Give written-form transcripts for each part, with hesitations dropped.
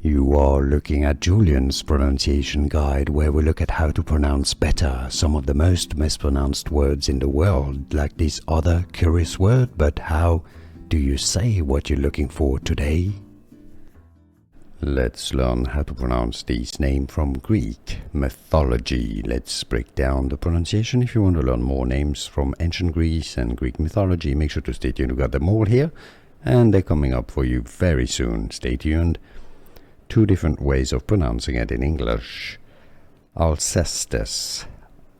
You are looking at Julian's pronunciation guide, where we look at how to pronounce better some of the most mispronounced words in the world, like this other curious word. But how do you say what you're looking for today? Let's learn how to pronounce this name from Greek mythology. Let's break down the pronunciation. If you want to learn more names from ancient Greece and Greek mythology, make sure to stay tuned. We've got them all here, and they're coming up for you very soon. Stay tuned. Two different ways of pronouncing it in English. Alcestis.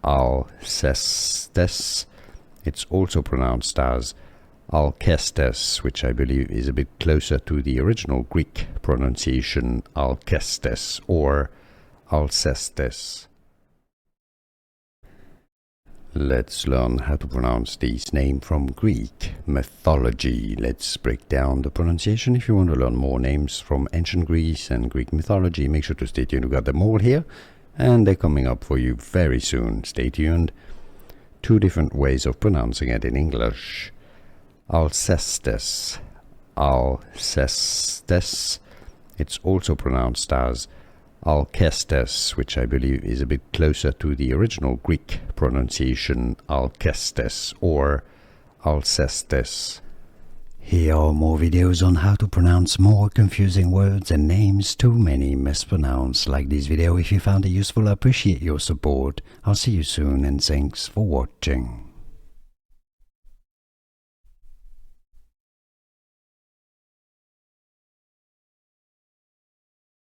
Alcestis. It's also pronounced as Alcestis, which I believe is a bit closer to the original Greek pronunciation Alcestis or Alcestis. Let's learn how to pronounce this name from Greek mythology. Let's break down the pronunciation. If you want to learn more names from ancient Greece and Greek mythology, make sure to stay tuned. We've got them all here, and they're coming up for you very soon. Stay tuned. Two different ways of pronouncing it in English. Alcestis. Alcestis. It's also pronounced as Alcestis, which I believe is a bit closer to the original Greek pronunciation Alcestis or Alcestis. Here are more videos on how to pronounce more confusing words and names too many mispronounced. Like this video if you found it useful. I appreciate your support. I'll see you soon, and thanks for watching.